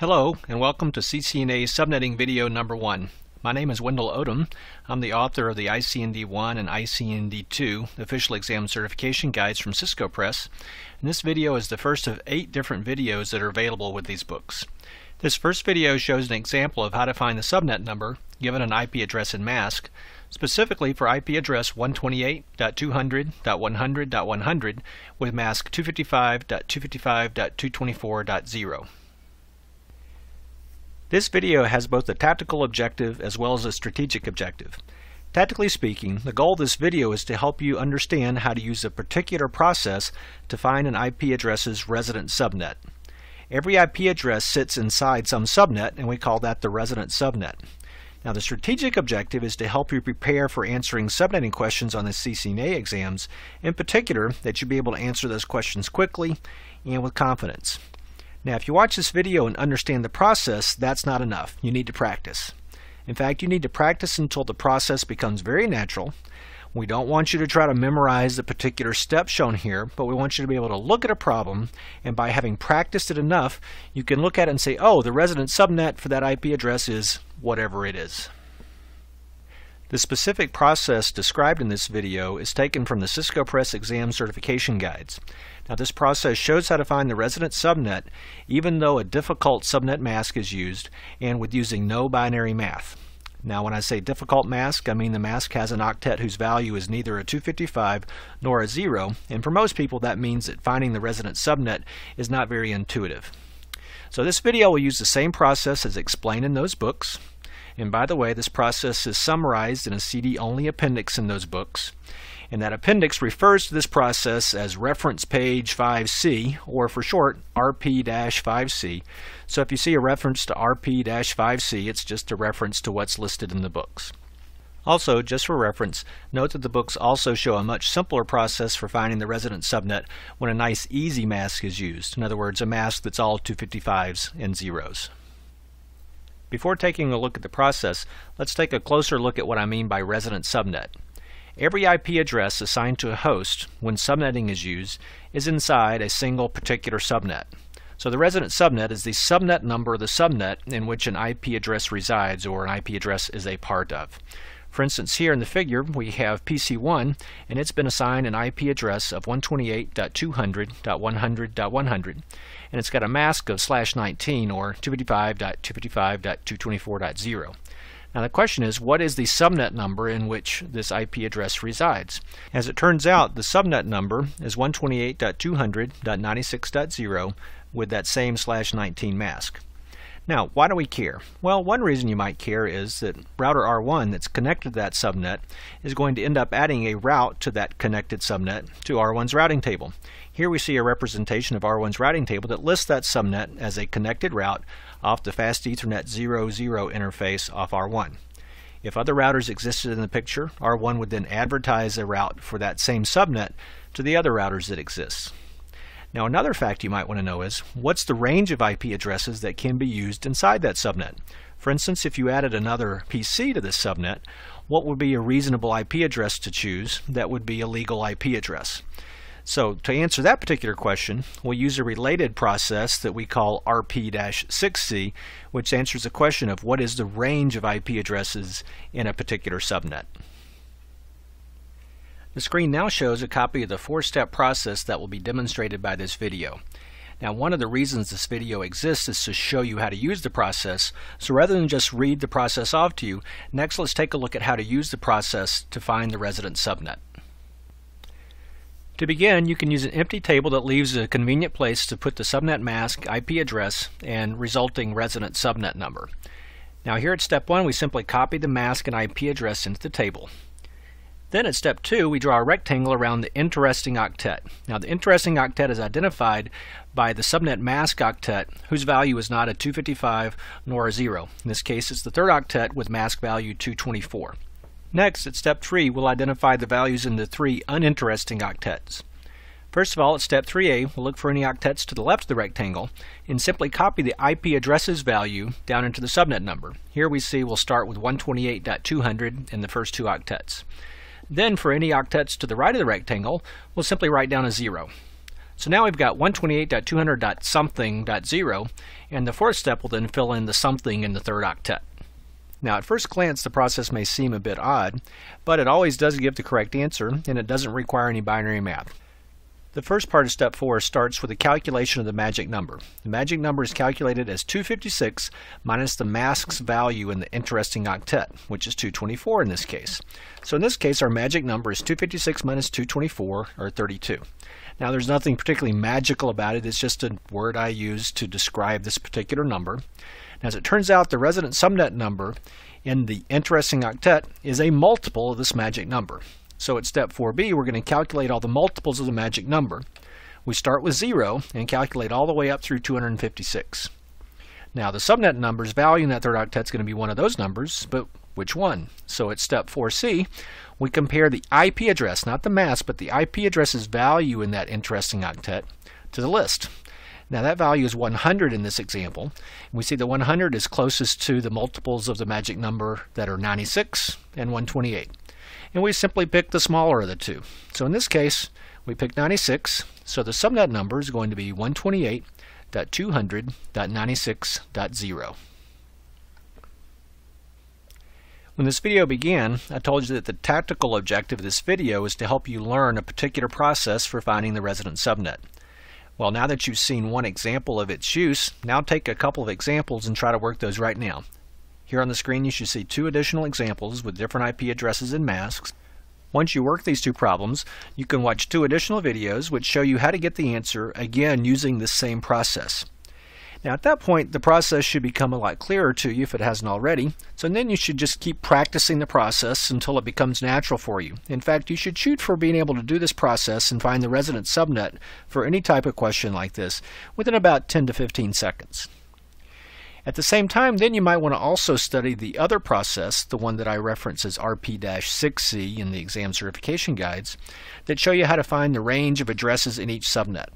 Hello and welcome to CCNA Subnetting video number 1. My name is Wendell Odom. I'm the author of the ICND-1 and ICND-2 official exam certification guides from Cisco Press, and this video is the first of 8 different videos that are available with these books. This first video shows an example of how to find the subnet number given an IP address in mask, specifically for IP address 128.200.100.100 with mask 255.255.224.0. This video has both a tactical objective as well as a strategic objective. Tactically speaking, the goal of this video is to help you understand how to use a particular process to find an IP address's resident subnet. Every IP address sits inside some subnet, and we call that the resident subnet. Now, the strategic objective is to help you prepare for answering subnetting questions on the CCNA exams, in particular that you be able to answer those questions quickly and with confidence. Now, if you watch this video and understand the process, that's not enough. You need to practice. In fact, you need to practice until the process becomes very natural. We don't want you to try to memorize the particular steps shown here, but we want you to be able to look at a problem, and by having practiced it enough, you can look at it and say, oh, the resident subnet for that IP address is whatever it is. The specific process described in this video is taken from the Cisco Press exam certification guides. Now, this process shows how to find the resident subnet even though a difficult subnet mask is used and with using no binary math. Now, when I say difficult mask, I mean the mask has an octet whose value is neither a 255 nor a 0, and for most people that means that finding the resident subnet is not very intuitive. So this video will use the same process as explained in those books. And by the way, this process is summarized in a CD-only appendix in those books. And that appendix refers to this process as reference page 5C, or for short, RP-5C. So if you see a reference to RP-5C, it's just a reference to what's listed in the books. Also, just for reference, note that the books also show a much simpler process for finding the resident subnet when a nice easy mask is used. In other words, a mask that's all 255s and zeros. Before taking a look at the process, let's take a closer look at what I mean by resident subnet. Every IP address assigned to a host when subnetting is used is inside a single particular subnet. So the resident subnet is the subnet number of the subnet in which an IP address resides or an IP address is a part of. For instance, here in the figure we have PC1, and it's been assigned an IP address of 128.200.100.100, and it's got a mask of /19 or 255.255.224.0. Now the question is, what is the subnet number in which this IP address resides? As it turns out, the subnet number is 128.200.96.0 with that same /19 mask. Now, why do we care? Well, one reason you might care is that router R1 that's connected to that subnet is going to end up adding a route to that connected subnet to R1's routing table. Here we see a representation of R1's routing table that lists that subnet as a connected route off the Fast Ethernet 00 interface off R1. If other routers existed in the picture, R1 would then advertise a route for that same subnet to the other routers that exist. Now, another fact you might want to know is, what's the range of IP addresses that can be used inside that subnet? For instance, if you added another PC to this subnet, what would be a reasonable IP address to choose that would be a legal IP address? So, to answer that particular question, we'll use a related process that we call RP-6C, which answers the question of what is the range of IP addresses in a particular subnet. The screen now shows a copy of the 4-step process that will be demonstrated by this video. Now, one of the reasons this video exists is to show you how to use the process, so rather than just read the process off to you, next let's take a look at how to use the process to find the resident subnet. To begin, you can use an empty table that leaves a convenient place to put the subnet mask, IP address, and resulting resident subnet number. Now here at step 1, we simply copy the mask and IP address into the table. Then at step 2, we draw a rectangle around the interesting octet. Now the interesting octet is identified by the subnet mask octet, whose value is not a 255 nor a 0. In this case, it's the third octet with mask value 224. Next, at step 3, we'll identify the values in the 3 uninteresting octets. First of all, at step 3A, we'll look for any octets to the left of the rectangle and simply copy the IP address's value down into the subnet number. Here we see we'll start with 128.200 in the first 2 octets. Then for any octets to the right of the rectangle, we'll simply write down a 0. So now we've got 128.200.something.0, and the fourth step will then fill in the something in the third octet. Now at first glance the process may seem a bit odd, but it always does give the correct answer, and it doesn't require any binary math. The first part of step 4 starts with the calculation of the magic number. The magic number is calculated as 256 minus the mask's value in the interesting octet, which is 224 in this case. So in this case our magic number is 256 minus 224, or 32. Now there's nothing particularly magical about it, it's just a word I use to describe this particular number. Now, as it turns out, the resident subnet number in the interesting octet is a multiple of this magic number. So at step 4b, we're going to calculate all the multiples of the magic number. We start with 0 and calculate all the way up through 256. Now the subnet number's value in that third octet is going to be one of those numbers, but which one? So at step 4c, we compare the IP address, not the mask, but the IP address's value in that interesting octet to the list. Now that value is 100 in this example. We see that 100 is closest to the multiples of the magic number that are 96 and 128. And we simply pick the smaller of the two. So in this case, we pick 96, so the subnet number is going to be 128.200.96.0. When this video began, I told you that the tactical objective of this video is to help you learn a particular process for finding the resident subnet. Well, now that you've seen one example of its use, now take a couple of examples and try to work those right now. Here on the screen you should see two additional examples with different IP addresses and masks. Once you work these two problems, you can watch two additional videos which show you how to get the answer, again using this same process. Now at that point the process should become a lot clearer to you if it hasn't already, so then you should just keep practicing the process until it becomes natural for you. In fact, you should shoot for being able to do this process and find the resident subnet for any type of question like this within about 10 to 15 seconds. At the same time, then you might want to also study the other process, the one that I reference as RP-6C in the exam certification guides, that show you how to find the range of addresses in each subnet.